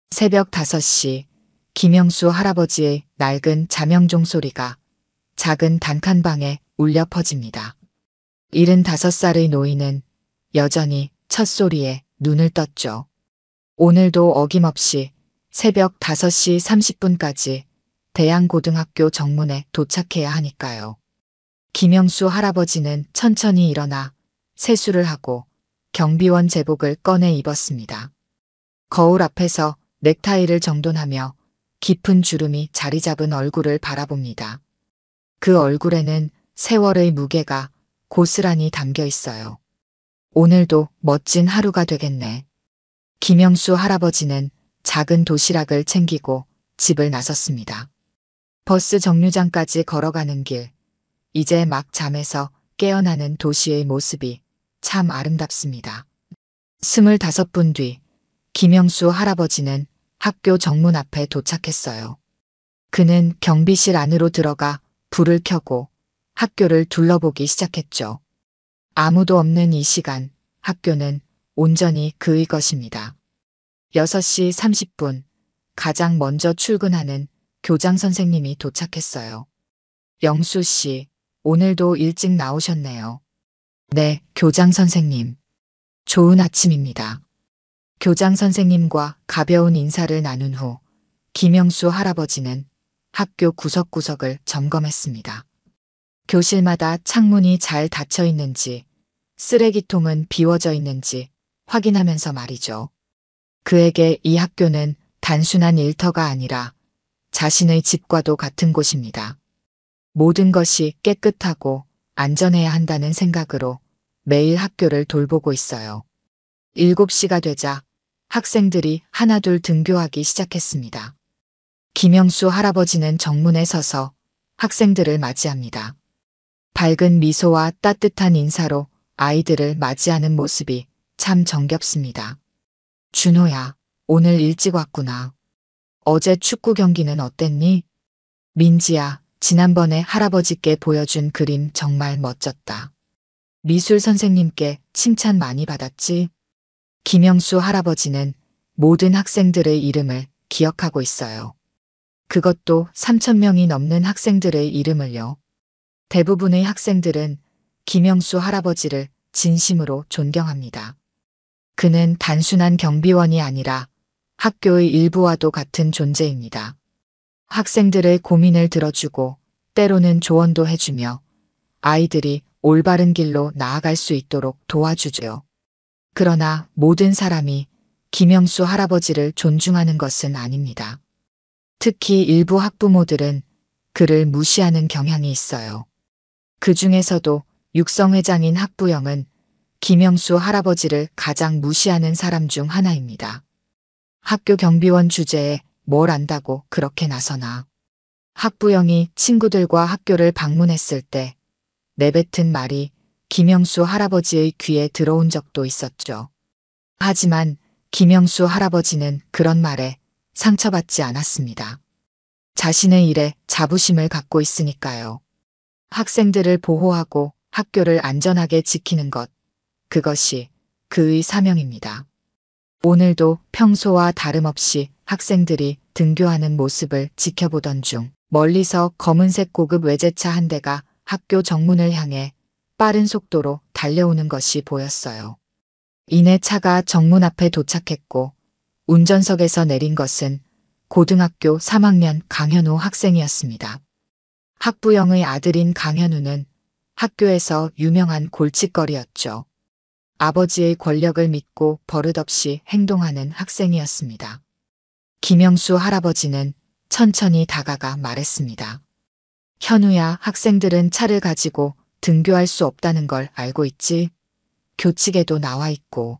새벽 5시 김영수 할아버지의 낡은 자명종 소리가 작은 단칸방에 울려 퍼집니다. 75살의 노인은 여전히 첫 소리에 눈을 떴죠. 오늘도 어김없이 새벽 5시 30분까지 대양고등학교 정문에 도착해야 하니까요. 김영수 할아버지는 천천히 일어나 세수를 하고 경비원 제복을 꺼내 입었습니다. 거울 앞에서 넥타이를 정돈하며 깊은 주름이 자리 잡은 얼굴을 바라봅니다. 그 얼굴에는 세월의 무게가 고스란히 담겨 있어요. 오늘도 멋진 하루가 되겠네. 김영수 할아버지는 작은 도시락을 챙기고 집을 나섰습니다. 버스 정류장까지 걸어가는 길, 이제 막 잠에서 깨어나는 도시의 모습이 참 아름답습니다. 25분 뒤 김영수 할아버지는 학교 정문 앞에 도착했어요. 그는 경비실 안으로 들어가 불을 켜고 학교를 둘러보기 시작했죠. 아무도 없는 이 시간, 학교는 온전히 그의 것입니다. 6시 30분, 가장 먼저 출근하는 교장 선생님이 도착했어요. 영수 씨, 오늘도 일찍 나오셨네요. 네, 교장 선생님. 좋은 아침입니다. 교장 선생님과 가벼운 인사를 나눈 후 김영수 할아버지는 학교 구석구석을 점검했습니다. 교실마다 창문이 잘 닫혀 있는지, 쓰레기통은 비워져 있는지 확인하면서 말이죠. 그에게 이 학교는 단순한 일터가 아니라 자신의 집과도 같은 곳입니다. 모든 것이 깨끗하고 안전해야 한다는 생각으로 매일 학교를 돌보고 있어요. 7시가 되자 학생들이 하나둘 등교하기 시작했습니다. 김영수 할아버지는 정문에 서서 학생들을 맞이합니다. 밝은 미소와 따뜻한 인사로 아이들을 맞이하는 모습이 참 정겹습니다. 준호야, 오늘 일찍 왔구나. 어제 축구 경기는 어땠니? 민지야, 지난번에 할아버지께 보여준 그림 정말 멋졌다. 미술 선생님께 칭찬 많이 받았지? 김영수 할아버지는 모든 학생들의 이름을 기억하고 있어요. 그것도 3,000명이 넘는 학생들의 이름을요. 대부분의 학생들은 김영수 할아버지를 진심으로 존경합니다. 그는 단순한 경비원이 아니라 학교의 일부와도 같은 존재입니다. 학생들의 고민을 들어주고 때로는 조언도 해주며 아이들이 올바른 길로 나아갈 수 있도록 도와주죠. 그러나 모든 사람이 김영수 할아버지를 존중하는 것은 아닙니다. 특히 일부 학부모들은 그를 무시하는 경향이 있어요. 그 중에서도 육성회장인 학부형은 김영수 할아버지를 가장 무시하는 사람 중 하나입니다. 학교 경비원 주제에 뭘 안다고 그렇게 나서나. 학부형이 친구들과 학교를 방문했을 때 내뱉은 말이 김영수 할아버지의 귀에 들어온 적도 있었죠. 하지만 김영수 할아버지는 그런 말에 상처받지 않았습니다. 자신의 일에 자부심을 갖고 있으니까요. 학생들을 보호하고 학교를 안전하게 지키는 것, 그것이 그의 사명입니다. 오늘도 평소와 다름없이 학생들이 등교하는 모습을 지켜보던 중 멀리서 검은색 고급 외제차 한 대가 학교 정문을 향해 빠른 속도로 달려오는 것이 보였어요. 이내 차가 정문 앞에 도착했고 운전석에서 내린 것은 고등학교 3학년 강현우 학생이었습니다. 학부형의 아들인 강현우는 학교에서 유명한 골칫거리였죠. 아버지의 권력을 믿고 버릇없이 행동하는 학생이었습니다. 김영수 할아버지는 천천히 다가가 말했습니다. 현우야, 학생들은 차를 가지고 등교할 수 없다는 걸 알고 있지? 교칙에도 나와 있고.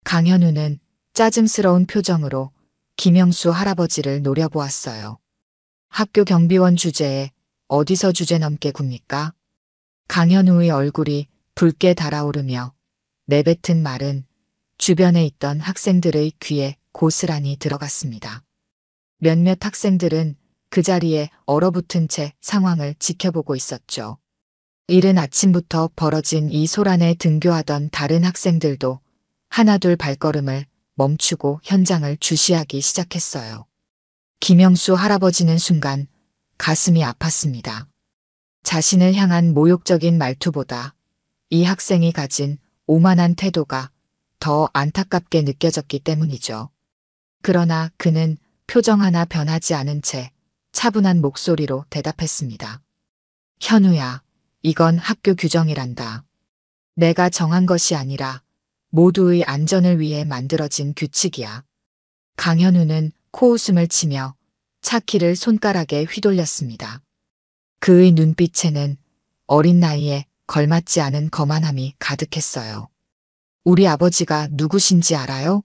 강현우는 짜증스러운 표정으로 김영수 할아버지를 노려보았어요. 학교 경비원 주제에 어디서 주제 넘게 굽니까? 강현우의 얼굴이 붉게 달아오르며 내뱉은 말은 주변에 있던 학생들의 귀에 고스란히 들어갔습니다. 몇몇 학생들은 그 자리에 얼어붙은 채 상황을 지켜보고 있었죠. 이른 아침부터 벌어진 이 소란에 등교하던 다른 학생들도 하나둘 발걸음을 멈추고 현장을 주시하기 시작했어요. 김영수 할아버지는 순간 가슴이 아팠습니다. 자신을 향한 모욕적인 말투보다 이 학생이 가진 오만한 태도가 더 안타깝게 느껴졌기 때문이죠. 그러나 그는 표정 하나 변하지 않은 채 차분한 목소리로 대답했습니다. 현우야, 이건 학교 규정이란다. 내가 정한 것이 아니라 모두의 안전을 위해 만들어진 규칙이야. 강현우는 코웃음을 치며 차키를 손가락에 휘돌렸습니다. 그의 눈빛에는 어린 나이에 걸맞지 않은 거만함이 가득했어요. 우리 아버지가 누구신지 알아요?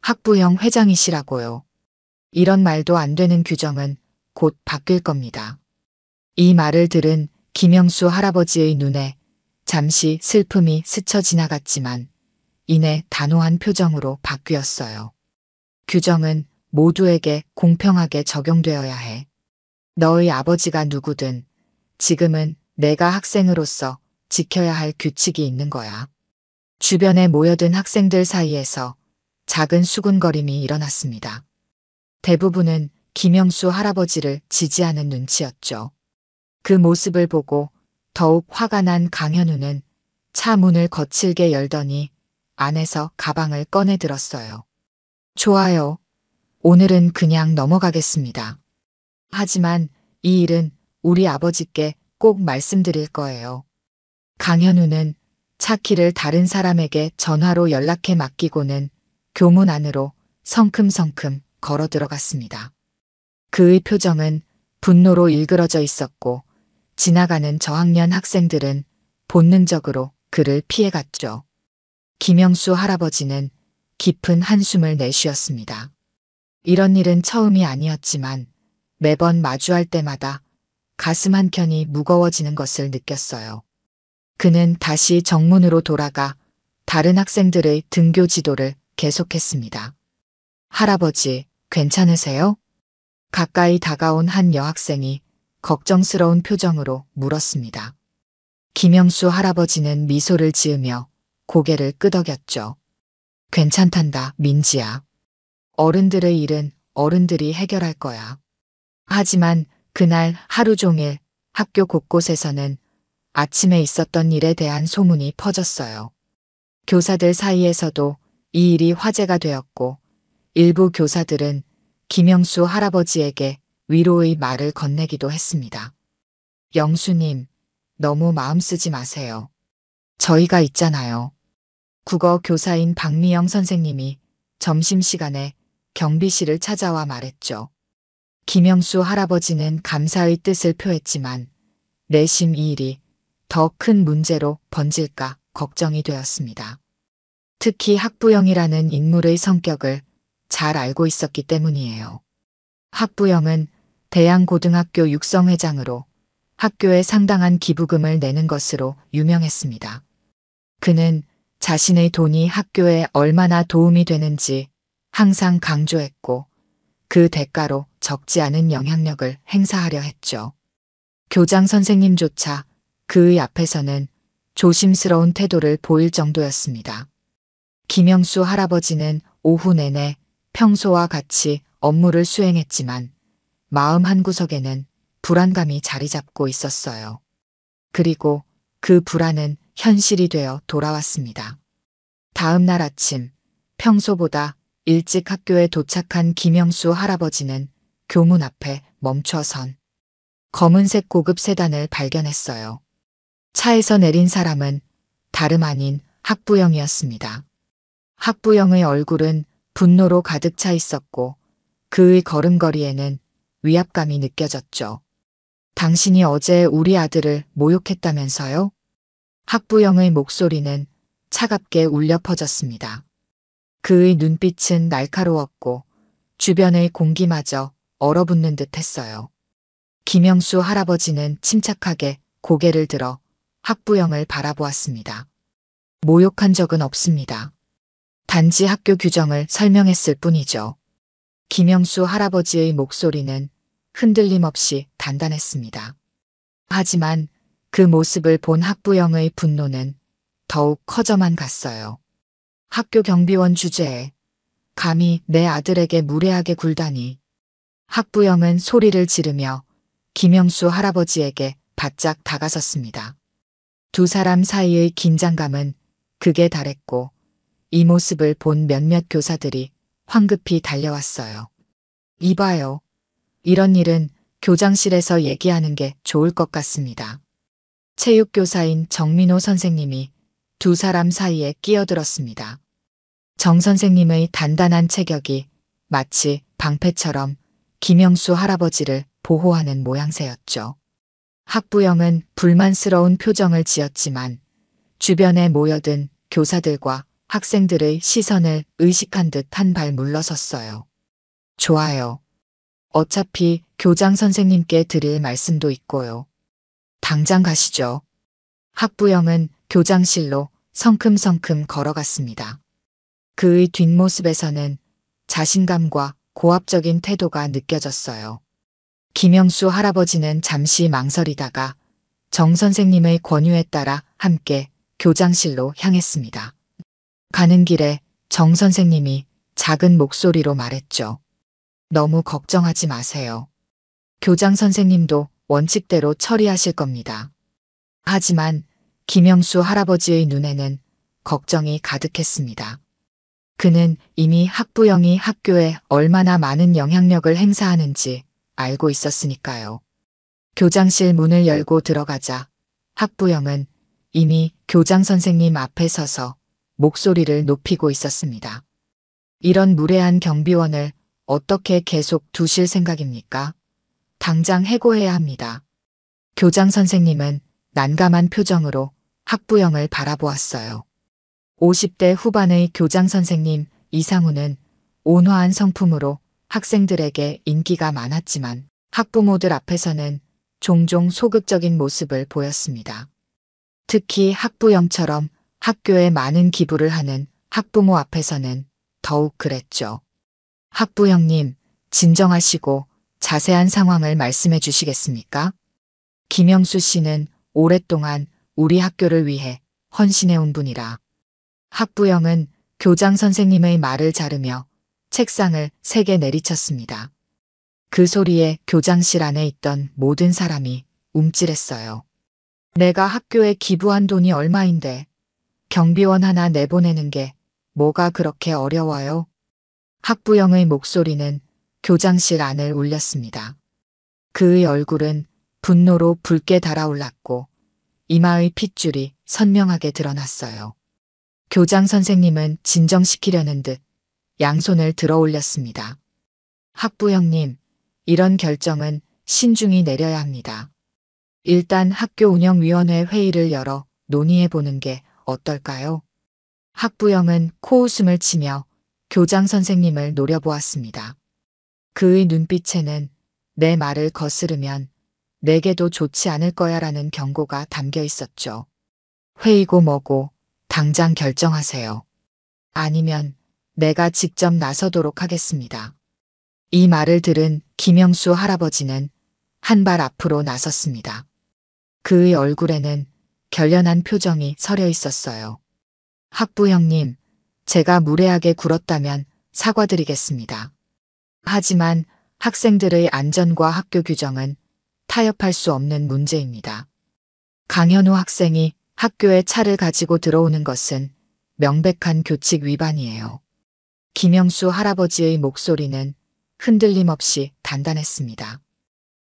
학부형 회장이시라고요. 이런 말도 안 되는 규정은 곧 바뀔 겁니다. 이 말을 들은 김영수 할아버지의 눈에 잠시 슬픔이 스쳐 지나갔지만 이내 단호한 표정으로 바뀌었어요. 규정은 모두에게 공평하게 적용되어야 해. 너의 아버지가 누구든 지금은 내가 학생으로서 지켜야 할 규칙이 있는 거야. 주변에 모여든 학생들 사이에서 작은 수군거림이 일어났습니다. 대부분은 김영수 할아버지를 지지하는 눈치였죠. 그 모습을 보고 더욱 화가 난 강현우는 차 문을 거칠게 열더니 안에서 가방을 꺼내 들었어요. 좋아요. 오늘은 그냥 넘어가겠습니다. 하지만 이 일은 우리 아버지께 꼭 말씀드릴 거예요. 강현우는 차키를 다른 사람에게 전화로 연락해 맡기고는 교문 안으로 성큼성큼 걸어 들어갔습니다. 그의 표정은 분노로 일그러져 있었고 지나가는 저학년 학생들은 본능적으로 그를 피해갔죠. 김영수 할아버지는 깊은 한숨을 내쉬었습니다. 이런 일은 처음이 아니었지만 매번 마주할 때마다 가슴 한켠이 무거워지는 것을 느꼈어요. 그는 다시 정문으로 돌아가 다른 학생들의 등교 지도를 계속했습니다. 할아버지, 괜찮으세요? 가까이 다가온 한 여학생이 걱정스러운 표정으로 물었습니다. 김영수 할아버지는 미소를 지으며 고개를 끄덕였죠. 괜찮단다, 민지야. 어른들의 일은 어른들이 해결할 거야. 하지만 그날 하루 종일 학교 곳곳에서는 아침에 있었던 일에 대한 소문이 퍼졌어요. 교사들 사이에서도 이 일이 화제가 되었고 일부 교사들은 김영수 할아버지에게 위로의 말을 건네기도 했습니다. 영수님, 너무 마음 쓰지 마세요. 저희가 있잖아요. 국어 교사인 박미영 선생님이 점심시간에 경비실을 찾아와 말했죠. 김영수 할아버지는 감사의 뜻을 표했지만 내심 이 일이 더 큰 문제로 번질까 걱정이 되었습니다. 특히 학부형이라는 인물의 성격을 잘 알고 있었기 때문이에요. 학부형은 대양고등학교 육성회장으로 학교에 상당한 기부금을 내는 것으로 유명했습니다. 그는 자신의 돈이 학교에 얼마나 도움이 되는지 항상 강조했고 그 대가로 적지 않은 영향력을 행사하려 했죠. 교장 선생님조차 그의 앞에서는 조심스러운 태도를 보일 정도였습니다. 김영수 할아버지는 오후 내내 평소와 같이 업무를 수행했지만 마음 한구석에는 불안감이 자리 잡고 있었어요. 그리고 그 불안은 현실이 되어 돌아왔습니다. 다음 날 아침, 평소보다 일찍 학교에 도착한 김영수 할아버지는 교문 앞에 멈춰선 검은색 고급 세단을 발견했어요. 차에서 내린 사람은 다름 아닌 학부형이었습니다. 학부형의 얼굴은 분노로 가득 차 있었고 그의 걸음걸이에는 위압감이 느껴졌죠. 당신이 어제 우리 아들을 모욕했다면서요? 학부형의 목소리는 차갑게 울려 퍼졌습니다. 그의 눈빛은 날카로웠고 주변의 공기마저 얼어붙는 듯 했어요. 김영수 할아버지는 침착하게 고개를 들어 학부형을 바라보았습니다. 모욕한 적은 없습니다. 단지 학교 규정을 설명했을 뿐이죠. 김영수 할아버지의 목소리는 흔들림 없이 단단했습니다. 하지만 그 모습을 본 학부형의 분노는 더욱 커져만 갔어요. 학교 경비원 주제에 감히 내 아들에게 무례하게 굴다니. 학부형은 소리를 지르며 김영수 할아버지에게 바짝 다가섰습니다. 두 사람 사이의 긴장감은 극에 달했고 이 모습을 본 몇몇 교사들이 황급히 달려왔어요. 이봐요. 이런 일은 교장실에서 얘기하는 게 좋을 것 같습니다. 체육교사인 정민호 선생님이 두 사람 사이에 끼어들었습니다. 정 선생님의 단단한 체격이 마치 방패처럼 김영수 할아버지를 보호하는 모양새였죠. 학부형은 불만스러운 표정을 지었지만 주변에 모여든 교사들과 학생들의 시선을 의식한 듯 한 발 물러섰어요. 좋아요. 어차피 교장 선생님께 드릴 말씀도 있고요. 당장 가시죠. 학부형은 교장실로 성큼성큼 걸어갔습니다. 그의 뒷모습에서는 자신감과 고압적인 태도가 느껴졌어요. 김영수 할아버지는 잠시 망설이다가 정 선생님의 권유에 따라 함께 교장실로 향했습니다. 가는 길에 정 선생님이 작은 목소리로 말했죠. 너무 걱정하지 마세요. 교장 선생님도 원칙대로 처리하실 겁니다. 하지만 김영수 할아버지의 눈에는 걱정이 가득했습니다. 그는 이미 학부형이 학교에 얼마나 많은 영향력을 행사하는지 알고 있었으니까요. 교장실 문을 열고 들어가자 학부형은 이미 교장 선생님 앞에 서서 목소리를 높이고 있었습니다. 이런 무례한 경비원을 어떻게 계속 두실 생각입니까? 당장 해고해야 합니다. 교장 선생님은 난감한 표정으로 학부형을 바라보았어요. 50대 후반의 교장 선생님 이상우는 온화한 성품으로 학생들에게 인기가 많았지만 학부모들 앞에서는 종종 소극적인 모습을 보였습니다. 특히 학부형처럼 학교에 많은 기부를 하는 학부모 앞에서는 더욱 그랬죠. 학부형님, 진정하시고 자세한 상황을 말씀해 주시겠습니까? 김영수 씨는 오랫동안 우리 학교를 위해 헌신해 온 분이라. 학부형은 교장 선생님의 말을 자르며 책상을 3개 내리쳤습니다. 그 소리에 교장실 안에 있던 모든 사람이 움찔했어요. 내가 학교에 기부한 돈이 얼마인데 경비원 하나 내보내는 게 뭐가 그렇게 어려워요? 학부형의 목소리는 교장실 안을 울렸습니다. 그의 얼굴은 분노로 붉게 달아올랐고 이마의 핏줄이 선명하게 드러났어요. 교장 선생님은 진정시키려는 듯 양손을 들어 올렸습니다. 학부형님, 이런 결정은 신중히 내려야 합니다. 일단 학교 운영위원회 회의를 열어 논의해 보는 게 어떨까요? 학부형은 코웃음을 치며 교장 선생님을 노려보았습니다. 그의 눈빛에는 내 말을 거스르면 내게도 좋지 않을 거야라는 경고가 담겨 있었죠. 회의고 뭐고 당장 결정하세요. 아니면 내가 직접 나서도록 하겠습니다. 이 말을 들은 김영수 할아버지는 한 발 앞으로 나섰습니다. 그의 얼굴에는 결연한 표정이 서려 있었어요. 학부형님, 제가 무례하게 굴었다면 사과드리겠습니다. 하지만 학생들의 안전과 학교 규정은 타협할 수 없는 문제입니다. 강현우 학생이 학교에 차를 가지고 들어오는 것은 명백한 교칙 위반이에요. 김영수 할아버지의 목소리는 흔들림 없이 단단했습니다.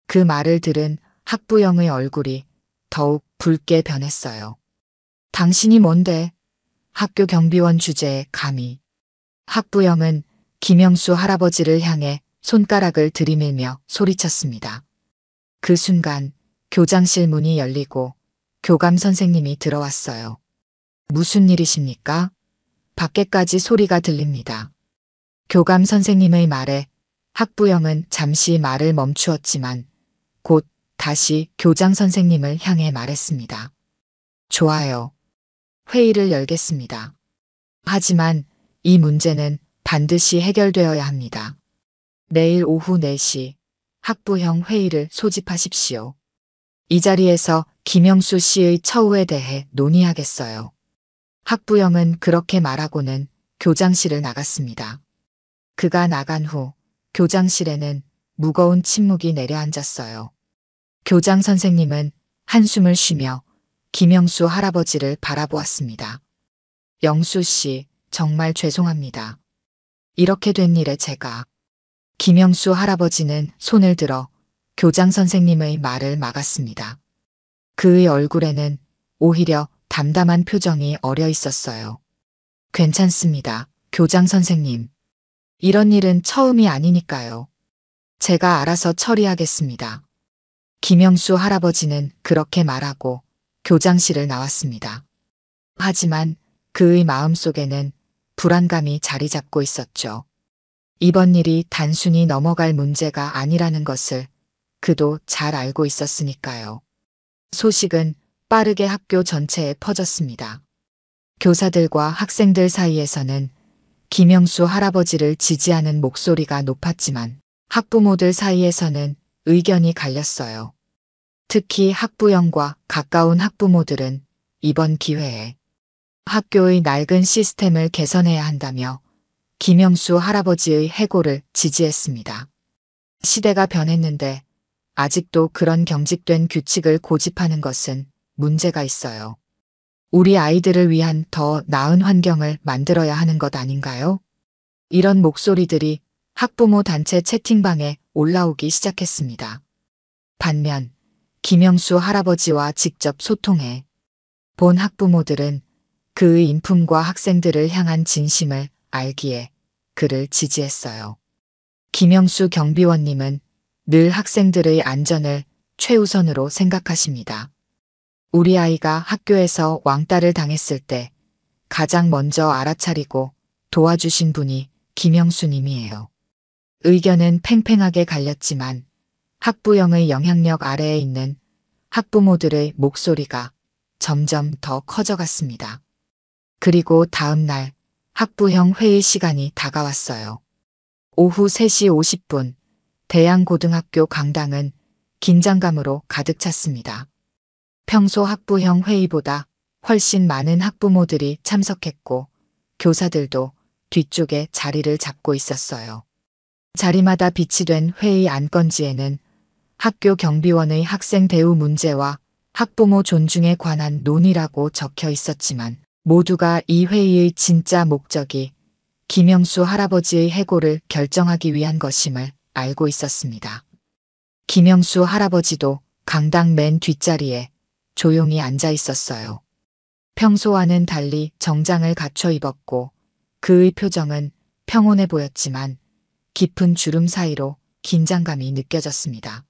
그 말을 들은 학부형의 얼굴이 더욱 붉게 변했어요. 당신이 뭔데? 학교 경비원 주제에 감히. 학부형은 김영수 할아버지를 향해 손가락을 들이밀며 소리쳤습니다. 그 순간 교장실 문이 열리고 교감 선생님이 들어왔어요. 무슨 일이십니까? 밖에까지 소리가 들립니다. 교감 선생님의 말에 학부형은 잠시 말을 멈추었지만 곧 다시 교장 선생님을 향해 말했습니다. 좋아요. 회의를 열겠습니다. 하지만 이 문제는 반드시 해결되어야 합니다. 내일 오후 4시 학부형 회의를 소집하십시오. 이 자리에서 김영수 씨의 처우에 대해 논의하겠어요. 학부형은 그렇게 말하고는 교장실을 나갔습니다. 그가 나간 후 교장실에는 무거운 침묵이 내려앉았어요. 교장 선생님은 한숨을 쉬며 김영수 할아버지를 바라보았습니다. 영수 씨, 정말 죄송합니다. 이렇게 된 일에 제가. 김영수 할아버지는 손을 들어 교장 선생님의 말을 막았습니다. 그의 얼굴에는 오히려 담담한 표정이 어려 있었어요. 괜찮습니다, 교장 선생님. 이런 일은 처음이 아니니까요. 제가 알아서 처리하겠습니다. 김영수 할아버지는 그렇게 말하고 교장실을 나왔습니다. 하지만 그의 마음속에는 불안감이 자리 잡고 있었죠. 이번 일이 단순히 넘어갈 문제가 아니라는 것을 그도 잘 알고 있었으니까요. 소식은 빠르게 학교 전체에 퍼졌습니다. 교사들과 학생들 사이에서는 김영수 할아버지를 지지하는 목소리가 높았지만 학부모들 사이에서는 의견이 갈렸어요. 특히 학부형과 가까운 학부모들은 이번 기회에 학교의 낡은 시스템을 개선해야 한다며 김영수 할아버지의 해고를 지지했습니다. 시대가 변했는데 아직도 그런 경직된 규칙을 고집하는 것은 문제가 있어요. 우리 아이들을 위한 더 나은 환경을 만들어야 하는 것 아닌가요? 이런 목소리들이 학부모 단체 채팅방에 올라오기 시작했습니다. 반면 김영수 할아버지와 직접 소통해 본 학부모들은 그의 인품과 학생들을 향한 진심을 알기에 그를 지지했어요. 김영수 경비원님은 늘 학생들의 안전을 최우선으로 생각하십니다. 우리 아이가 학교에서 왕따를 당했을 때 가장 먼저 알아차리고 도와주신 분이 김영수님이에요. 의견은 팽팽하게 갈렸지만 학부형의 영향력 아래에 있는 학부모들의 목소리가 점점 더 커져갔습니다. 그리고 다음 날 학부형 회의 시간이 다가왔어요. 오후 3시 50분 대양고등학교 강당은 긴장감으로 가득 찼습니다. 평소 학부형 회의보다 훨씬 많은 학부모들이 참석했고 교사들도 뒤쪽에 자리를 잡고 있었어요. 자리마다 비치된 회의 안건지에는 학교 경비원의 학생 대우 문제와 학부모 존중에 관한 논의라고 적혀 있었지만 모두가 이 회의의 진짜 목적이 김영수 할아버지의 해고를 결정하기 위한 것임을 알고 있었습니다. 김영수 할아버지도 강당 맨 뒷자리에 조용히 앉아 있었어요. 평소와는 달리 정장을 갖춰 입었고 그의 표정은 평온해 보였지만 깊은 주름 사이로 긴장감이 느껴졌습니다.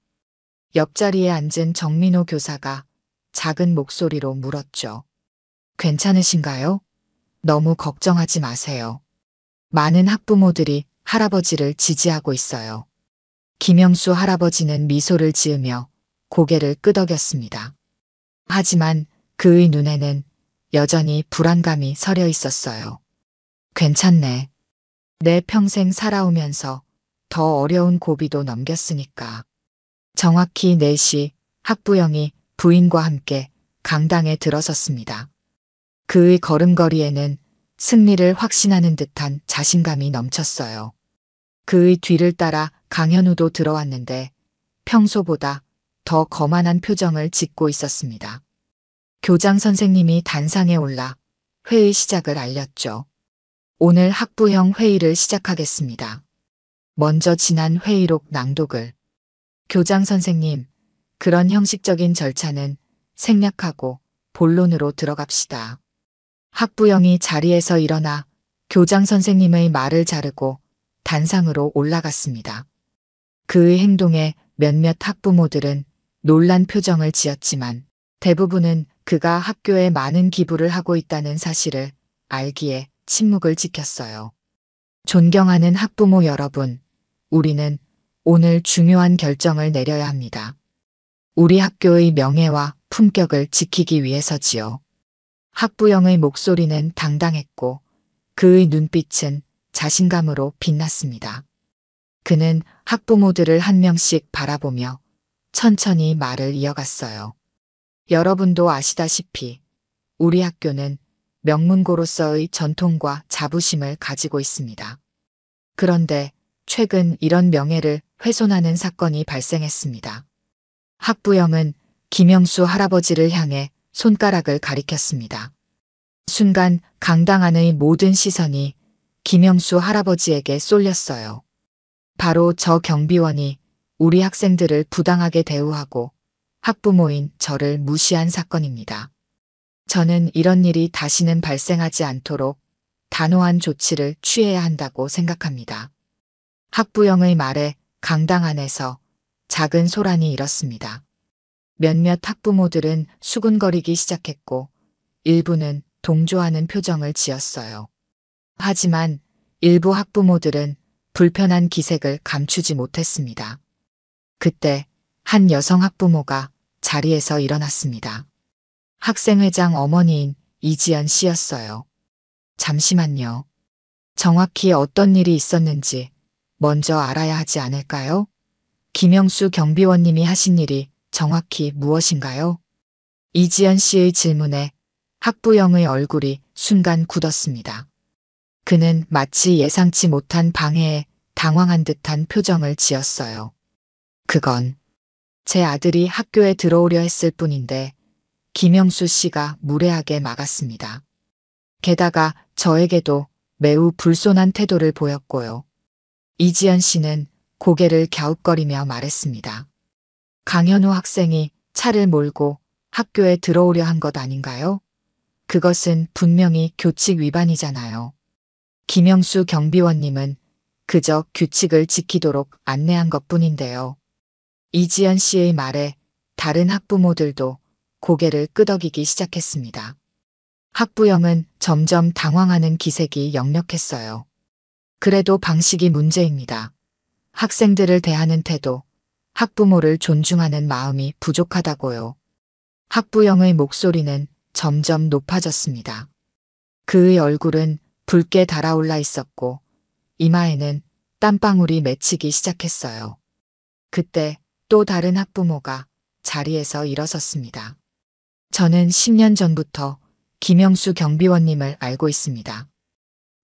옆자리에 앉은 정민호 교사가 작은 목소리로 물었죠. 괜찮으신가요? 너무 걱정하지 마세요. 많은 학부모들이 할아버지를 지지하고 있어요. 김영수 할아버지는 미소를 지으며 고개를 끄덕였습니다. 하지만 그의 눈에는 여전히 불안감이 서려 있었어요. 괜찮네. 내 평생 살아오면서 더 어려운 고비도 넘겼으니까. 정확히 4시 학부형이 부인과 함께 강당에 들어섰습니다. 그의 걸음걸이에는 승리를 확신하는 듯한 자신감이 넘쳤어요. 그의 뒤를 따라 강현우도 들어왔는데 평소보다 더 거만한 표정을 짓고 있었습니다. 교장 선생님이 단상에 올라 회의 시작을 알렸죠. 오늘 학부형 회의를 시작하겠습니다. 먼저 지난 회의록 낭독을. 교장 선생님, 그런 형식적인 절차는 생략하고 본론으로 들어갑시다. 학부형이 자리에서 일어나 교장 선생님의 말을 자르고 단상으로 올라갔습니다. 그의 행동에 몇몇 학부모들은 놀란 표정을 지었지만 대부분은 그가 학교에 많은 기부를 하고 있다는 사실을 알기에 침묵을 지켰어요. 존경하는 학부모 여러분, 우리는 오늘 중요한 결정을 내려야 합니다. 우리 학교의 명예와 품격을 지키기 위해서지요. 학부형의 목소리는 당당했고 그의 눈빛은 자신감으로 빛났습니다. 그는 학부모들을 한 명씩 바라보며 천천히 말을 이어갔어요. 여러분도 아시다시피 우리 학교는 명문고로서의 전통과 자부심을 가지고 있습니다. 그런데 최근 이런 명예를 훼손하는 사건이 발생했습니다. 학부형은 김영수 할아버지를 향해 손가락을 가리켰습니다. 순간 강당 안의 모든 시선이 김영수 할아버지에게 쏠렸어요. 바로 저 경비원이 우리 학생들을 부당하게 대우하고 학부모인 저를 무시한 사건입니다. 저는 이런 일이 다시는 발생하지 않도록 단호한 조치를 취해야 한다고 생각합니다. 학부형의 말에 강당 안에서 작은 소란이 일었습니다. 몇몇 학부모들은 수군거리기 시작했고 일부는 동조하는 표정을 지었어요. 하지만 일부 학부모들은 불편한 기색을 감추지 못했습니다. 그때 한 여성 학부모가 자리에서 일어났습니다. 학생회장 어머니인 이지연 씨였어요. 잠시만요. 정확히 어떤 일이 있었는지 먼저 알아야 하지 않을까요? 김영수 경비원님이 하신 일이 정확히 무엇인가요? 이지연 씨의 질문에 학부형의 얼굴이 순간 굳었습니다. 그는 마치 예상치 못한 방해에 당황한 듯한 표정을 지었어요. 그건 제 아들이 학교에 들어오려 했을 뿐인데 김영수 씨가 무례하게 막았습니다. 게다가 저에게도 매우 불손한 태도를 보였고요. 이지연 씨는 고개를 갸웃거리며 말했습니다. 강현우 학생이 차를 몰고 학교에 들어오려 한 것 아닌가요? 그것은 분명히 규칙 위반이잖아요. 김영수 경비원님은 그저 규칙을 지키도록 안내한 것뿐인데요. 이지연 씨의 말에 다른 학부모들도 고개를 끄덕이기 시작했습니다. 학부형은 점점 당황하는 기색이 역력했어요. 그래도 방식이 문제입니다. 학생들을 대하는 태도, 학부모를 존중하는 마음이 부족하다고요. 학부형의 목소리는 점점 높아졌습니다. 그의 얼굴은 붉게 달아올라 있었고 이마에는 땀방울이 맺히기 시작했어요. 그때 또 다른 학부모가 자리에서 일어섰습니다. 저는 10년 전부터 김영수 경비원님을 알고 있습니다.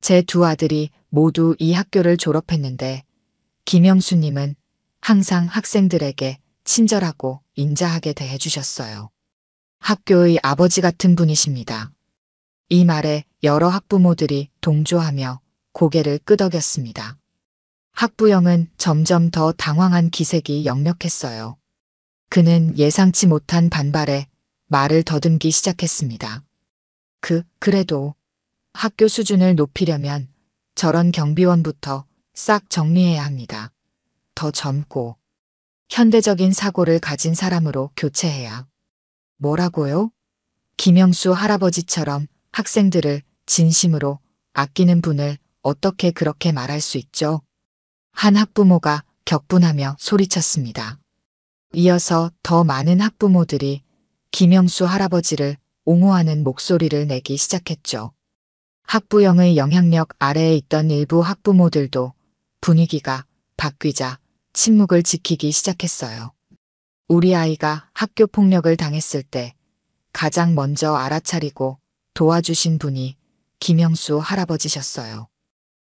제 두 아들이 모두 이 학교를 졸업했는데 김영수님은 항상 학생들에게 친절하고 인자하게 대해주셨어요. 학교의 아버지 같은 분이십니다. 이 말에 여러 학부모들이 동조하며 고개를 끄덕였습니다. 학부형은 점점 더 당황한 기색이 역력했어요. 그는 예상치 못한 반발에 말을 더듬기 시작했습니다. 그래도 학교 수준을 높이려면 저런 경비원부터 싹 정리해야 합니다. 더 젊고 현대적인 사고를 가진 사람으로 교체해야. 뭐라고요? 김영수 할아버지처럼 학생들을 진심으로 아끼는 분을 어떻게 그렇게 말할 수 있죠? 한 학부모가 격분하며 소리쳤습니다. 이어서 더 많은 학부모들이 김영수 할아버지를 옹호하는 목소리를 내기 시작했죠. 학부형의 영향력 아래에 있던 일부 학부모들도 분위기가 바뀌자 침묵을 지키기 시작했어요. 우리 아이가 학교 폭력을 당했을 때 가장 먼저 알아차리고 도와주신 분이 김영수 할아버지셨어요.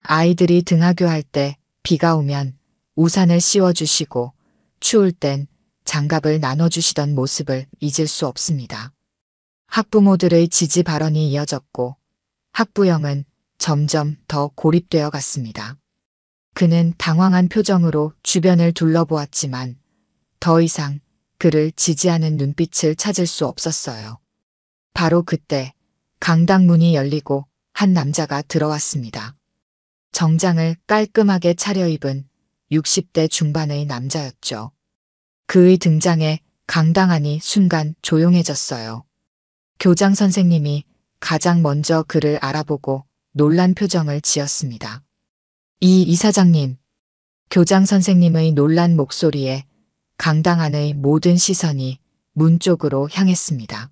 아이들이 등하교할 때 비가 오면 우산을 씌워주시고 추울 땐 장갑을 나눠주시던 모습을 잊을 수 없습니다. 학부모들의 지지 발언이 이어졌고 학부형은 점점 더 고립되어 갔습니다. 그는 당황한 표정으로 주변을 둘러보았지만 더 이상 그를 지지하는 눈빛을 찾을 수 없었어요. 바로 그때 강당 문이 열리고 한 남자가 들어왔습니다. 정장을 깔끔하게 차려입은 60대 중반의 남자였죠. 그의 등장에 강당 안이 순간 조용해졌어요. 교장 선생님이 가장 먼저 그를 알아보고 놀란 표정을 지었습니다. 이 이사장님. 교장 선생님의 놀란 목소리에 강당 안의 모든 시선이 문 쪽으로 향했습니다.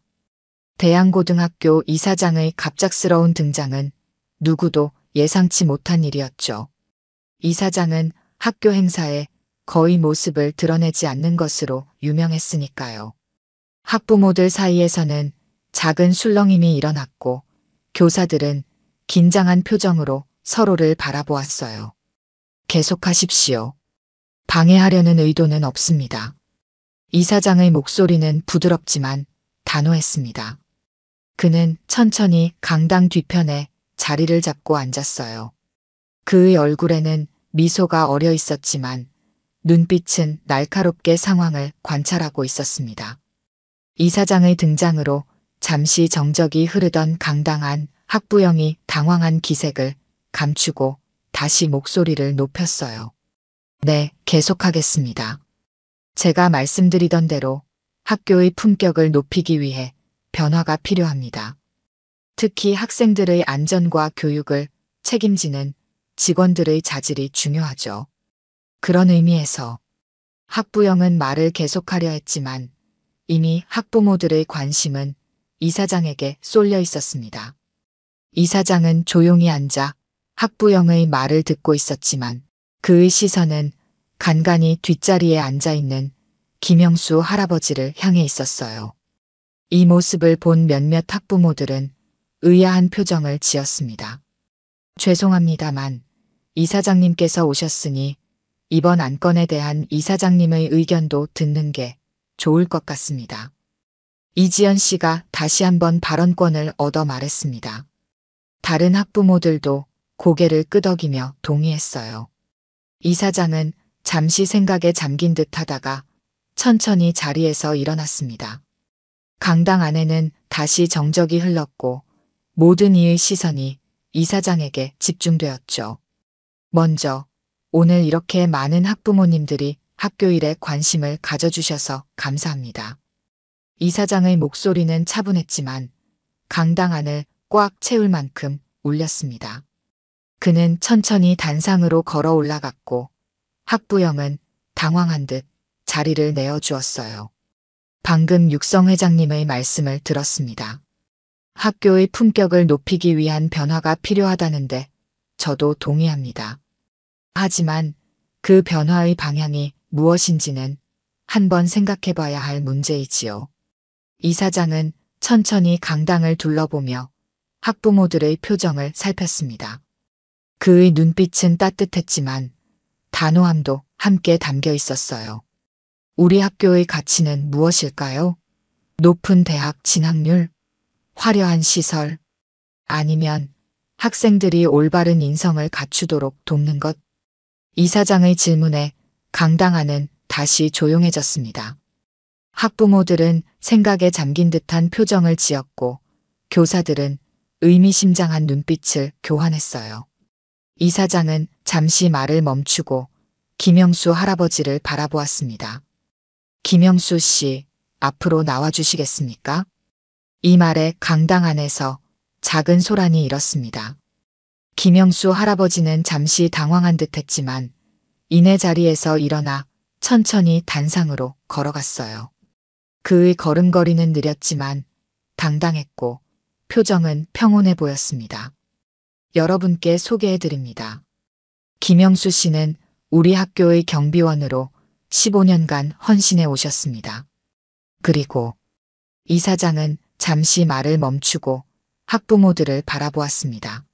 대양고등학교 이사장의 갑작스러운 등장은 누구도 예상치 못한 일이었죠. 이사장은 학교 행사에 거의 모습을 드러내지 않는 것으로 유명했으니까요. 학부모들 사이에서는 작은 술렁임이 일어났고 교사들은 긴장한 표정으로 서로를 바라보았어요. 계속하십시오. 방해하려는 의도는 없습니다. 이사장의 목소리는 부드럽지만 단호했습니다. 그는 천천히 강당 뒤편에 자리를 잡고 앉았어요. 그의 얼굴에는 미소가 어려 있었지만 눈빛은 날카롭게 상황을 관찰하고 있었습니다. 이사장의 등장으로 잠시 정적이 흐르던 강당 안 학부형이 당황한 기색을 감추고 다시 목소리를 높였어요. 네, 계속하겠습니다. 제가 말씀드리던 대로 학교의 품격을 높이기 위해 변화가 필요합니다. 특히 학생들의 안전과 교육을 책임지는 직원들의 자질이 중요하죠. 그런 의미에서 학부형은 말을 계속하려 했지만 이미 학부모들의 관심은 이사장에게 쏠려 있었습니다. 이사장은 조용히 앉아 학부형의 말을 듣고 있었지만 그의 시선은 간간히 뒷자리에 앉아있는 김영수 할아버지를 향해 있었어요. 이 모습을 본 몇몇 학부모들은 의아한 표정을 지었습니다. 죄송합니다만 이사장님께서 오셨으니 이번 안건에 대한 이사장님의 의견도 듣는 게 좋을 것 같습니다. 이지연 씨가 다시 한번 발언권을 얻어 말했습니다. 다른 학부모들도 고개를 끄덕이며 동의했어요. 이사장은 잠시 생각에 잠긴 듯 하다가 천천히 자리에서 일어났습니다. 강당 안에는 다시 정적이 흘렀고 모든 이의 시선이 이사장에게 집중되었죠. 먼저 오늘 이렇게 많은 학부모님들이 학교 일에 관심을 가져주셔서 감사합니다. 이사장의 목소리는 차분했지만 강당 안을 꽉 채울 만큼 울렸습니다. 그는 천천히 단상으로 걸어 올라갔고 학부형은 당황한 듯 자리를 내어주었어요. 방금 육성 회장님의 말씀을 들었습니다. 학교의 품격을 높이기 위한 변화가 필요하다는데 저도 동의합니다. 하지만 그 변화의 방향이 무엇인지는 한번 생각해 봐야 할 문제이지요. 이사장은 천천히 강당을 둘러보며 학부모들의 표정을 살폈습니다. 그의 눈빛은 따뜻했지만 단호함도 함께 담겨 있었어요. 우리 학교의 가치는 무엇일까요? 높은 대학 진학률, 화려한 시설, 아니면 학생들이 올바른 인성을 갖추도록 돕는 것? 이사장의 질문에 강당 안은 다시 조용해졌습니다. 학부모들은 생각에 잠긴 듯한 표정을 지었고 교사들은 의미심장한 눈빛을 교환했어요. 이사장은 잠시 말을 멈추고 김영수 할아버지를 바라보았습니다. 김영수 씨, 앞으로 나와주시겠습니까? 이 말에 강당 안에서 작은 소란이 일었습니다. 김영수 할아버지는 잠시 당황한 듯 했지만 이내 자리에서 일어나 천천히 단상으로 걸어갔어요. 그의 걸음걸이는 느렸지만 당당했고 표정은 평온해 보였습니다. 여러분께 소개해드립니다. 김영수 씨는 우리 학교의 경비원으로 15년간 헌신해 오셨습니다. 그리고 이사장은 잠시 말을 멈추고 학부모들을 바라보았습니다.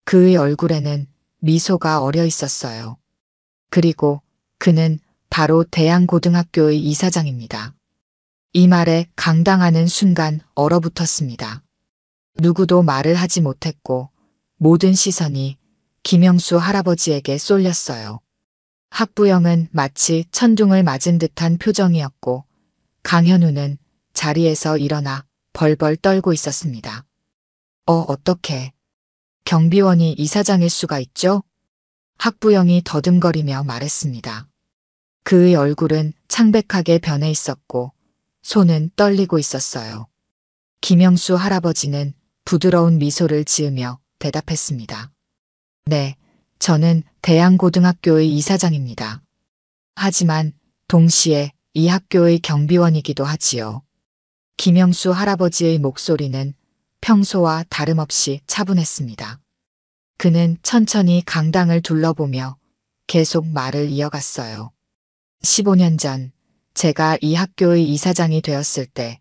그의 얼굴에는 미소가 어려 있었어요. 그리고 그는 바로 대양고등학교의 이사장입니다. 이 말에 강당하는 순간 얼어붙었습니다. 누구도 말을 하지 못했고 모든 시선이 김영수 할아버지에게 쏠렸어요. 학부형은 마치 천둥을 맞은 듯한 표정이었고 강현우는 자리에서 일어나 벌벌 떨고 있었습니다. 어떻게 경비원이 이사장일 수가 있죠? 학부형이 더듬거리며 말했습니다. 그의 얼굴은 창백하게 변해 있었고 손은 떨리고 있었어요. 김영수 할아버지는 부드러운 미소를 지으며 대답했습니다. 네, 저는 대양고등학교의 이사장입니다. 하지만 동시에 이 학교의 경비원이기도 하지요. 김영수 할아버지의 목소리는 평소와 다름없이 차분했습니다. 그는 천천히 강당을 둘러보며 계속 말을 이어갔어요. 15년 전 제가 이 학교의 이사장이 되었을 때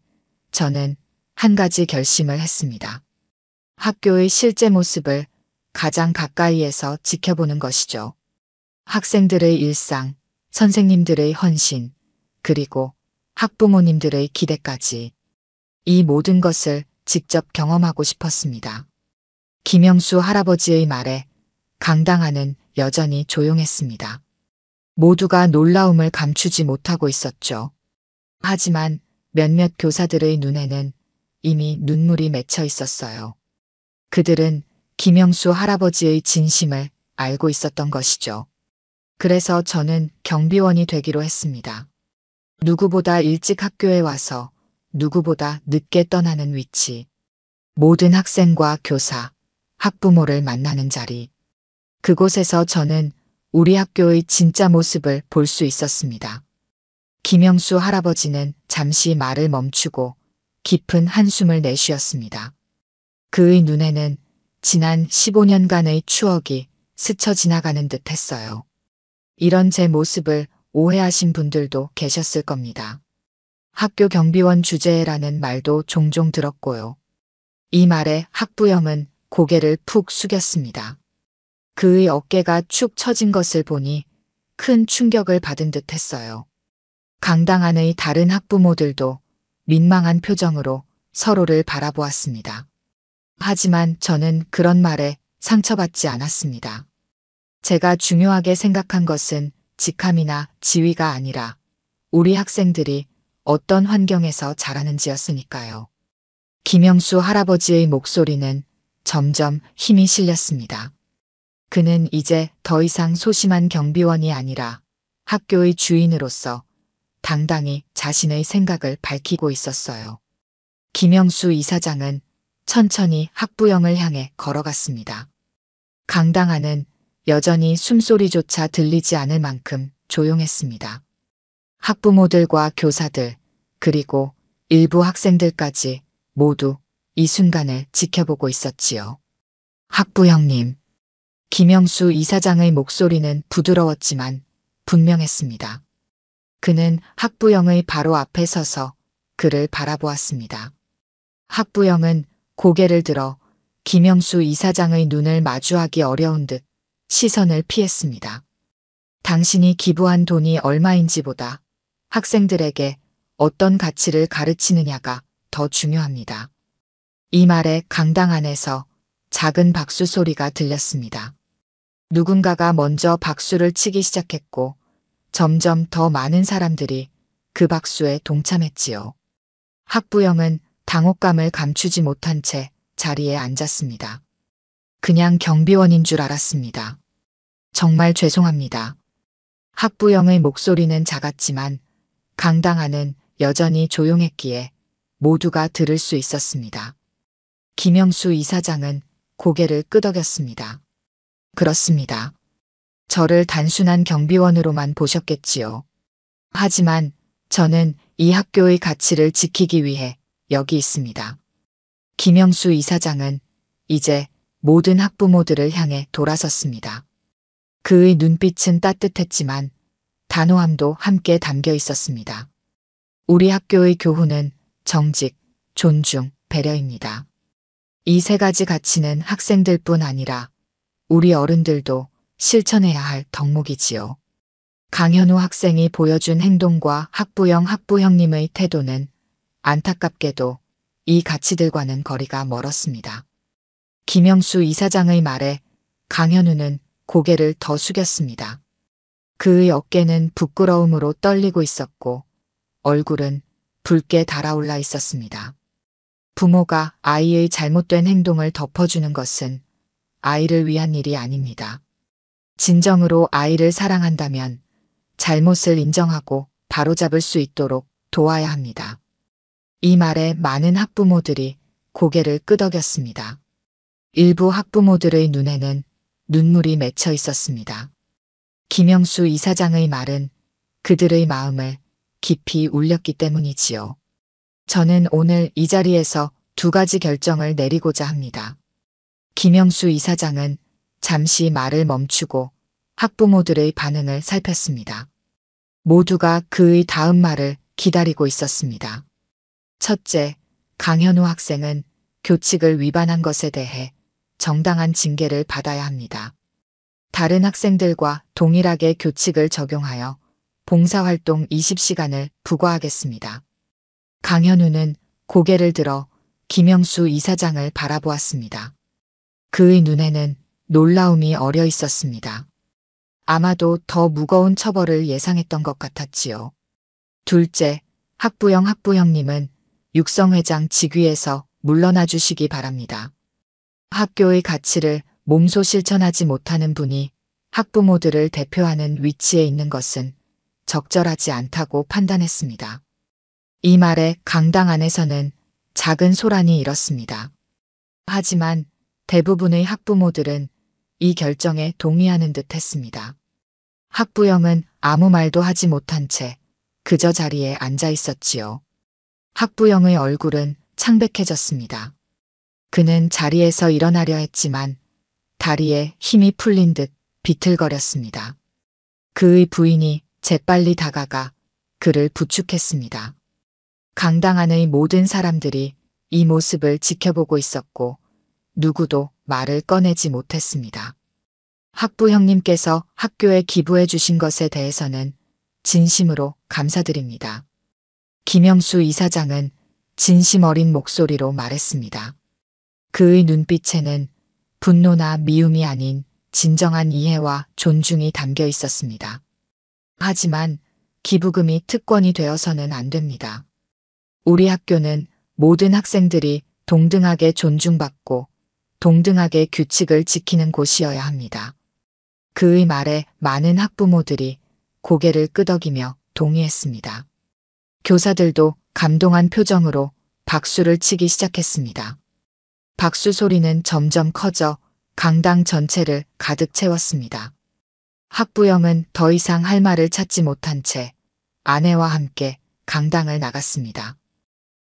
저는 한 가지 결심을 했습니다. 학교의 실제 모습을 가장 가까이에서 지켜보는 것이죠. 학생들의 일상, 선생님들의 헌신, 그리고 학부모님들의 기대까지 이 모든 것을 직접 경험하고 싶었습니다. 김영수 할아버지의 말에 강당안은 여전히 조용했습니다. 모두가 놀라움을 감추지 못하고 있었죠. 하지만 몇몇 교사들의 눈에는 이미 눈물이 맺혀 있었어요. 그들은 김영수 할아버지의 진심을 알고 있었던 것이죠. 그래서 저는 경비원이 되기로 했습니다. 누구보다 일찍 학교에 와서 누구보다 늦게 떠나는 위치, 모든 학생과 교사, 학부모를 만나는 자리. 그곳에서 저는 우리 학교의 진짜 모습을 볼 수 있었습니다. 김영수 할아버지는 잠시 말을 멈추고 깊은 한숨을 내쉬었습니다. 그의 눈에는 지난 15년간의 추억이 스쳐 지나가는 듯 했어요. 이런 제 모습을 오해하신 분들도 계셨을 겁니다. 학교 경비원 주제라는 말도 종종 들었고요. 이 말에 학부형은 고개를 푹 숙였습니다. 그의 어깨가 축 처진 것을 보니 큰 충격을 받은 듯 했어요. 강당 안의 다른 학부모들도 민망한 표정으로 서로를 바라보았습니다. 하지만 저는 그런 말에 상처받지 않았습니다. 제가 중요하게 생각한 것은 직함이나 지위가 아니라 우리 학생들이 어떤 환경에서 자라는지였으니까요. 김영수 할아버지의 목소리는 점점 힘이 실렸습니다. 그는 이제 더 이상 소심한 경비원이 아니라 학교의 주인으로서 당당히 자신의 생각을 밝히고 있었어요. 김영수 이사장은 천천히 학부형을 향해 걸어갔습니다. 강당 안은 여전히 숨소리조차 들리지 않을 만큼 조용했습니다. 학부모들과 교사들, 그리고 일부 학생들까지 모두 이 순간을 지켜보고 있었지요. 학부형님. 김영수 이사장의 목소리는 부드러웠지만 분명했습니다. 그는 학부형의 바로 앞에 서서 그를 바라보았습니다. 학부형은 고개를 들어 김영수 이사장의 눈을 마주하기 어려운 듯 시선을 피했습니다. 당신이 기부한 돈이 얼마인지보다 학생들에게 어떤 가치를 가르치느냐가 더 중요합니다. 이 말에 강당 안에서 작은 박수 소리가 들렸습니다. 누군가가 먼저 박수를 치기 시작했고 점점 더 많은 사람들이 그 박수에 동참했지요. 학부형은 당혹감을 감추지 못한 채 자리에 앉았습니다. 그냥 경비원인 줄 알았습니다. 정말 죄송합니다. 학부형의 목소리는 작았지만 강당 안은 여전히 조용했기에 모두가 들을 수 있었습니다. 김영수 이사장은 고개를 끄덕였습니다. 그렇습니다. 저를 단순한 경비원으로만 보셨겠지요. 하지만 저는 이 학교의 가치를 지키기 위해 여기 있습니다. 김영수 이사장은 이제 모든 학부모들을 향해 돌아섰습니다. 그의 눈빛은 따뜻했지만 단호함도 함께 담겨 있었습니다. 우리 학교의 교훈은 정직, 존중, 배려입니다. 이 세 가지 가치는 학생들뿐 아니라 우리 어른들도 실천해야 할 덕목이지요. 강현우 학생이 보여준 행동과 학부형님의 태도는 안타깝게도 이 가치들과는 거리가 멀었습니다. 김영수 이사장의 말에 강현우는 고개를 더 숙였습니다. 그의 어깨는 부끄러움으로 떨리고 있었고 얼굴은 붉게 달아올라 있었습니다. 부모가 아이의 잘못된 행동을 덮어주는 것은 아이를 위한 일이 아닙니다. 진정으로 아이를 사랑한다면 잘못을 인정하고 바로잡을 수 있도록 도와야 합니다. 이 말에 많은 학부모들이 고개를 끄덕였습니다. 일부 학부모들의 눈에는 눈물이 맺혀 있었습니다. 김영수 이사장의 말은 그들의 마음을 깊이 울렸기 때문이지요. 저는 오늘 이 자리에서 두 가지 결정을 내리고자 합니다. 김영수 이사장은 잠시 말을 멈추고 학부모들의 반응을 살폈습니다. 모두가 그의 다음 말을 기다리고 있었습니다. 첫째, 강현우 학생은 교칙을 위반한 것에 대해 정당한 징계를 받아야 합니다. 다른 학생들과 동일하게 교칙을 적용하여 봉사활동 20시간을 부과하겠습니다. 강현우는 고개를 들어 김영수 이사장을 바라보았습니다. 그의 눈에는 놀라움이 어려 있었습니다. 아마도 더 무거운 처벌을 예상했던 것 같았지요. 둘째, 학부형님은 육성회장 직위에서 물러나 주시기 바랍니다. 학교의 가치를 몸소 실천하지 못하는 분이 학부모들을 대표하는 위치에 있는 것은 적절하지 않다고 판단했습니다. 이 말에 강당 안에서는 작은 소란이 일었습니다. 하지만 대부분의 학부모들은 이 결정에 동의하는 듯 했습니다. 학부형은 아무 말도 하지 못한 채 그저 자리에 앉아 있었지요. 학부형의 얼굴은 창백해졌습니다. 그는 자리에서 일어나려 했지만 다리에 힘이 풀린 듯 비틀거렸습니다. 그의 부인이 재빨리 다가가 그를 부축했습니다. 강당 안의 모든 사람들이 이 모습을 지켜보고 있었고 누구도 말을 꺼내지 못했습니다. 학부형님께서 학교에 기부해 주신 것에 대해서는 진심으로 감사드립니다. 김영수 이사장은 진심 어린 목소리로 말했습니다. 그의 눈빛에는 분노나 미움이 아닌 진정한 이해와 존중이 담겨 있었습니다. 하지만 기부금이 특권이 되어서는 안 됩니다. 우리 학교는 모든 학생들이 동등하게 존중받고 동등하게 규칙을 지키는 곳이어야 합니다. 그의 말에 많은 학부모들이 고개를 끄덕이며 동의했습니다. 교사들도 감동한 표정으로 박수를 치기 시작했습니다. 박수 소리는 점점 커져 강당 전체를 가득 채웠습니다. 학부형은 더 이상 할 말을 찾지 못한 채 아내와 함께 강당을 나갔습니다.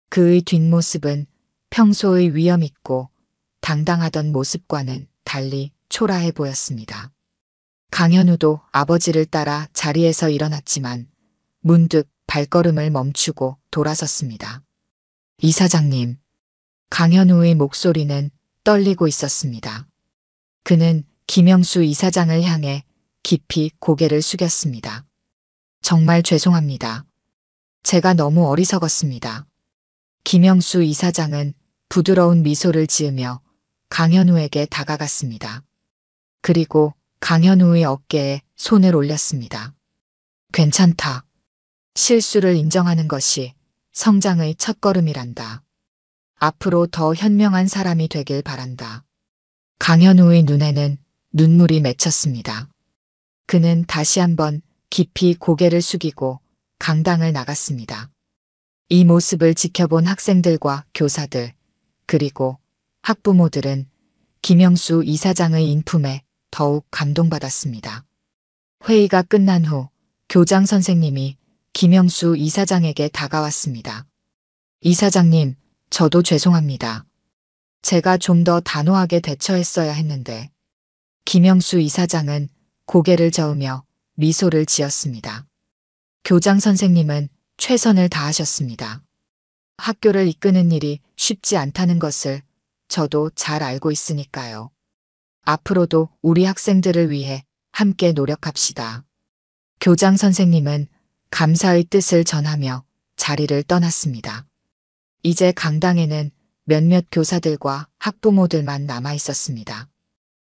그의 뒷모습은 평소의 위엄 있고 당당하던 모습과는 달리 초라해 보였습니다. 강현우도 아버지를 따라 자리에서 일어났지만 문득 발걸음을 멈추고 돌아섰습니다. 이사장님. 강현우의 목소리는 떨리고 있었습니다. 그는 김영수 이사장을 향해 깊이 고개를 숙였습니다. 정말 죄송합니다. 제가 너무 어리석었습니다. 김영수 이사장은 부드러운 미소를 지으며 강현우에게 다가갔습니다. 그리고 강현우의 어깨에 손을 올렸습니다. 괜찮다. 실수를 인정하는 것이 성장의 첫걸음이란다. 앞으로 더 현명한 사람이 되길 바란다. 강현우의 눈에는 눈물이 맺혔습니다. 그는 다시 한번 깊이 고개를 숙이고 강당을 나갔습니다. 이 모습을 지켜본 학생들과 교사들, 그리고 학부모들은 김영수 이사장의 인품에 더욱 감동받았습니다. 회의가 끝난 후 교장 선생님이 김영수 이사장에게 다가왔습니다. 이사장님, 저도 죄송합니다. 제가 좀 더 단호하게 대처했어야 했는데. 김영수 이사장은 고개를 저으며 미소를 지었습니다. 교장 선생님은 최선을 다하셨습니다. 학교를 이끄는 일이 쉽지 않다는 것을 저도 잘 알고 있으니까요. 앞으로도 우리 학생들을 위해 함께 노력합시다. 교장 선생님은 감사의 뜻을 전하며 자리를 떠났습니다. 이제 강당에는 몇몇 교사들과 학부모들만 남아 있었습니다.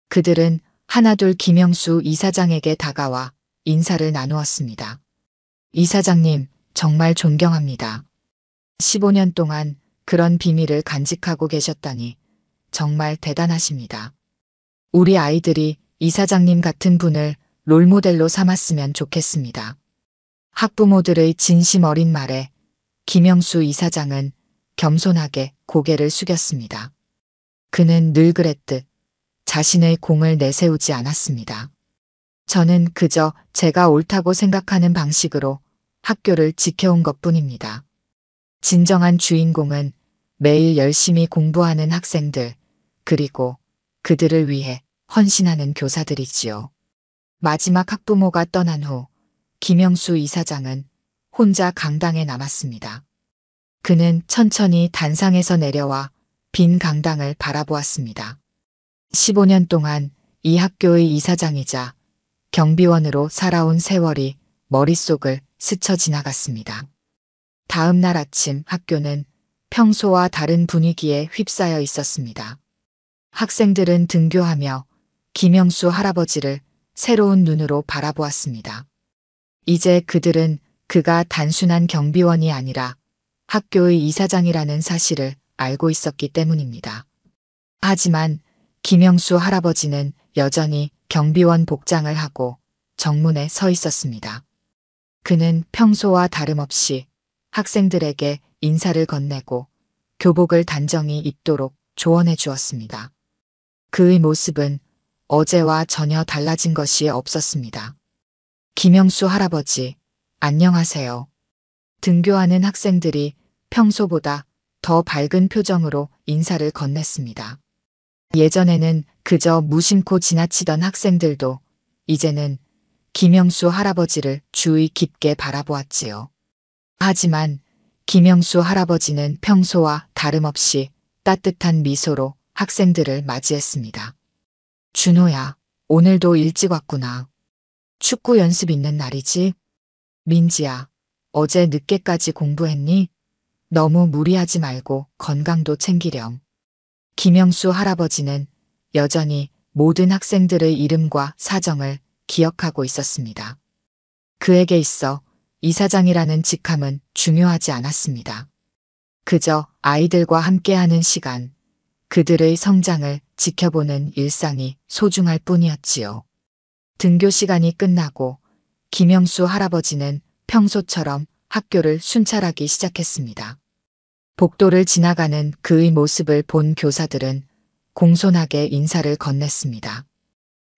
그들은 하나둘 김영수 이사장에게 다가와 인사를 나누었습니다. 이사장님, 정말 존경합니다. 15년 동안 그런 비밀을 간직하고 계셨다니 정말 대단하십니다. 우리 아이들이 이사장님 같은 분을 롤모델로 삼았으면 좋겠습니다. 학부모들의 진심 어린 말에 김영수 이사장은 겸손하게 고개를 숙였습니다. 그는 늘 그랬듯 자신의 공을 내세우지 않았습니다. 저는 그저 제가 옳다고 생각하는 방식으로 학교를 지켜온 것뿐입니다. 진정한 주인공은 매일 열심히 공부하는 학생들, 그리고 그들을 위해 헌신하는 교사들이지요. 마지막 학부모가 떠난 후 김영수 이사장은 혼자 강당에 남았습니다. 그는 천천히 단상에서 내려와 빈 강당을 바라보았습니다. 15년 동안 이 학교의 이사장이자 경비원으로 살아온 세월이 머릿속을 스쳐 지나갔습니다. 다음 날 아침 학교는 평소와 다른 분위기에 휩싸여 있었습니다. 학생들은 등교하며 김영수 할아버지를 새로운 눈으로 바라보았습니다. 이제 그들은 그가 단순한 경비원이 아니라 학교의 이사장이라는 사실을 알고 있었기 때문입니다. 하지만 김영수 할아버지는 여전히 경비원 복장을 하고 정문에 서 있었습니다. 그는 평소와 다름없이 학생들에게 인사를 건네고 교복을 단정히 입도록 조언해 주었습니다. 그의 모습은 어제와 전혀 달라진 것이 없었습니다. 김영수 할아버지, 안녕하세요. 등교하는 학생들이 평소보다 더 밝은 표정으로 인사를 건넸습니다. 예전에는 그저 무심코 지나치던 학생들도 이제는 김영수 할아버지를 주의 깊게 바라보았지요. 하지만 김영수 할아버지는 평소와 다름없이 따뜻한 미소로 학생들을 맞이했습니다. 준호야, 오늘도 일찍 왔구나. 축구 연습 있는 날이지? 민지야, 어제 늦게까지 공부했니? 너무 무리하지 말고 건강도 챙기렴. 김영수 할아버지는 여전히 모든 학생들의 이름과 사정을 기억하고 있었습니다. 그에게 있어 이사장이라는 직함은 중요하지 않았습니다. 그저 아이들과 함께하는 시간, 그들의 성장을 지켜보는 일상이 소중할 뿐이었지요. 등교 시간이 끝나고 김영수 할아버지는 평소처럼 학교를 순찰하기 시작했습니다. 복도를 지나가는 그의 모습을 본 교사들은 공손하게 인사를 건넸습니다.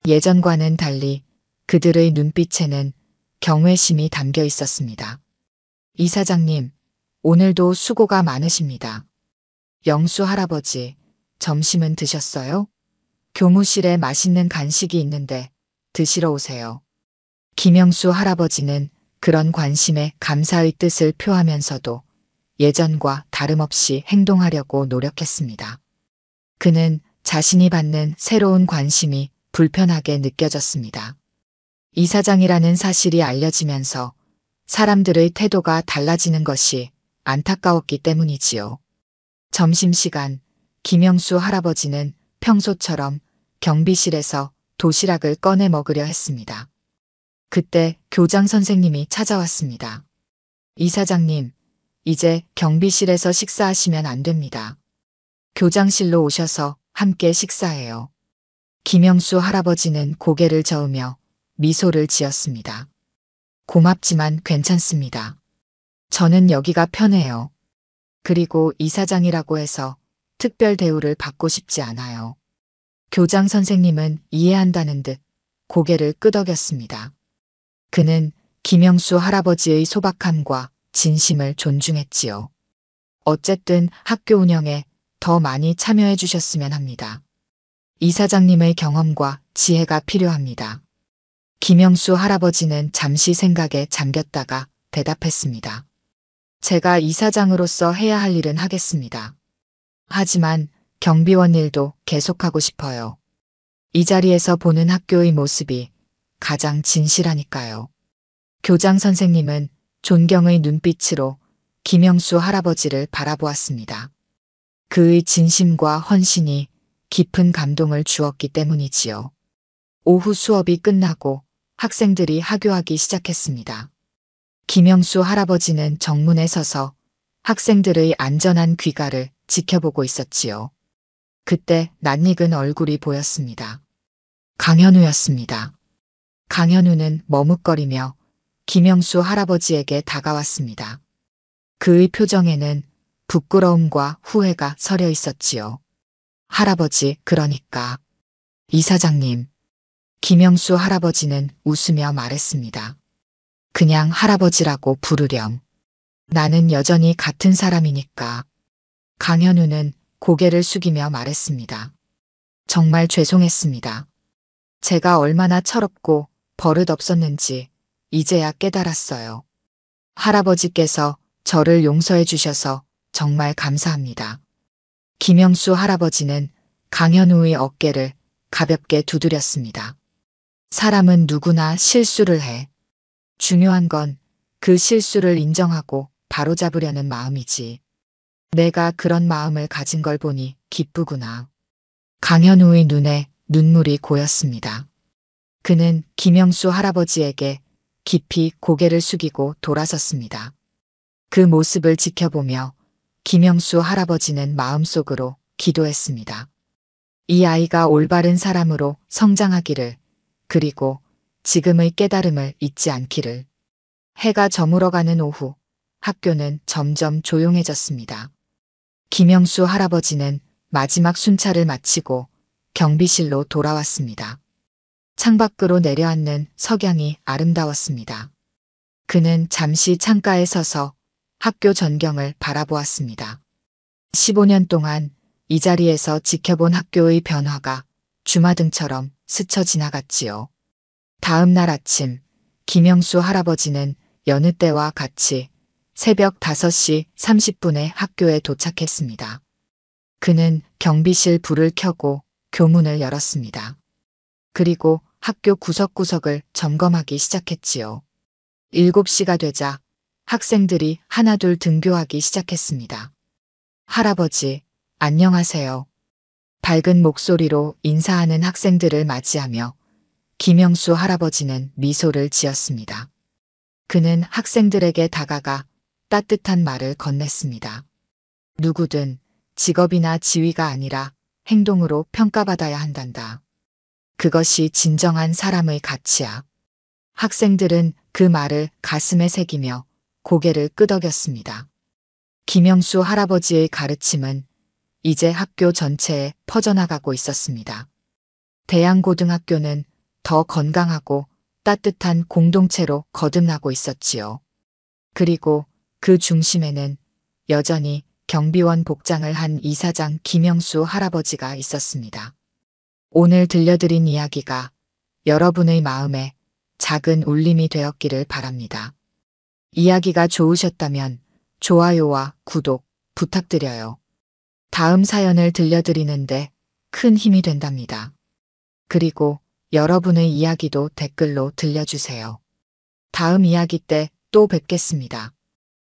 예전과는 달리 그들의 눈빛에는 경외심이 담겨 있었습니다. 이사장님, 오늘도 수고가 많으십니다. 영수 할아버지, 점심은 드셨어요? 교무실에 맛있는 간식이 있는데 드시러 오세요. 김영수 할아버지는 그런 관심에 감사의 뜻을 표하면서도 예전과 다름없이 행동하려고 노력했습니다. 그는 자신이 받는 새로운 관심이 불편하게 느껴졌습니다. 이사장이라는 사실이 알려지면서 사람들의 태도가 달라지는 것이 안타까웠기 때문이지요. 점심시간, 김영수 할아버지는 평소처럼 경비실에서 도시락을 꺼내 먹으려 했습니다. 그때 교장 선생님이 찾아왔습니다. 이사장님, 이제 경비실에서 식사하시면 안 됩니다. 교장실로 오셔서 함께 식사해요. 김영수 할아버지는 고개를 저으며 미소를 지었습니다. 고맙지만 괜찮습니다. 저는 여기가 편해요. 그리고 이사장이라고 해서 특별 대우를 받고 싶지 않아요. 교장 선생님은 이해한다는 듯 고개를 끄덕였습니다. 그는 김영수 할아버지의 소박함과 진심을 존중했지요. 어쨌든 학교 운영에 더 많이 참여해 주셨으면 합니다. 이사장님의 경험과 지혜가 필요합니다. 김영수 할아버지는 잠시 생각에 잠겼다가 대답했습니다. 제가 이사장으로서 해야 할 일은 하겠습니다. 하지만 경비원 일도 계속하고 싶어요. 이 자리에서 보는 학교의 모습이 가장 진실하니까요. 교장 선생님은 존경의 눈빛으로 김영수 할아버지를 바라보았습니다. 그의 진심과 헌신이 깊은 감동을 주었기 때문이지요. 오후 수업이 끝나고 학생들이 하교하기 시작했습니다. 김영수 할아버지는 정문에 서서 학생들의 안전한 귀가를 지켜보고 있었지요. 그때 낯익은 얼굴이 보였습니다. 강현우였습니다. 강현우는 머뭇거리며 김영수 할아버지에게 다가왔습니다. 그의 표정에는 부끄러움과 후회가 서려 있었지요. 할아버지, 그러니까. 이사장님. 김영수 할아버지는 웃으며 말했습니다. 그냥 할아버지라고 부르렴. 나는 여전히 같은 사람이니까. 강현우는 고개를 숙이며 말했습니다. 정말 죄송했습니다. 제가 얼마나 철없고 버릇없었는지 이제야 깨달았어요. 할아버지께서 저를 용서해 주셔서 정말 감사합니다. 김영수 할아버지는 강현우의 어깨를 가볍게 두드렸습니다. 사람은 누구나 실수를 해. 중요한 건 그 실수를 인정하고 바로잡으려는 마음이지. 내가 그런 마음을 가진 걸 보니 기쁘구나. 강현우의 눈에 눈물이 고였습니다. 그는 김영수 할아버지에게 깊이 고개를 숙이고 돌아섰습니다. 그 모습을 지켜보며 김영수 할아버지는 마음속으로 기도했습니다. 이 아이가 올바른 사람으로 성장하기를, 그리고 지금의 깨달음을 잊지 않기를. 해가 저물어가는 오후, 학교는 점점 조용해졌습니다. 김영수 할아버지는 마지막 순찰을 마치고 경비실로 돌아왔습니다. 창밖으로 내려앉는 석양이 아름다웠습니다. 그는 잠시 창가에 서서 학교 전경을 바라보았습니다. 15년 동안 이 자리에서 지켜본 학교의 변화가 주마등처럼 스쳐 지나갔지요. 다음 날 아침, 김영수 할아버지는 여느 때와 같이 새벽 5시 30분에 학교에 도착했습니다. 그는 경비실 불을 켜고 교문을 열었습니다. 그리고 학교 구석구석을 점검하기 시작했지요. 7시가 되자 학생들이 하나둘 등교하기 시작했습니다. 할아버지, 안녕하세요. 밝은 목소리로 인사하는 학생들을 맞이하며 김영수 할아버지는 미소를 지었습니다. 그는 학생들에게 다가가 따뜻한 말을 건넸습니다. 누구든 직업이나 지위가 아니라 행동으로 평가받아야 한단다. 그것이 진정한 사람의 가치야. 학생들은 그 말을 가슴에 새기며 고개를 끄덕였습니다. 김영수 할아버지의 가르침은 이제 학교 전체에 퍼져나가고 있었습니다. 대양고등학교는 더 건강하고 따뜻한 공동체로 거듭나고 있었지요. 그리고 그 중심에는 여전히 경비원 복장을 한 이사장 김영수 할아버지가 있었습니다. 오늘 들려드린 이야기가 여러분의 마음에 작은 울림이 되었기를 바랍니다. 이야기가 좋으셨다면 좋아요와 구독 부탁드려요. 다음 사연을 들려드리는데 큰 힘이 된답니다. 그리고 여러분의 이야기도 댓글로 들려주세요. 다음 이야기 때 또 뵙겠습니다.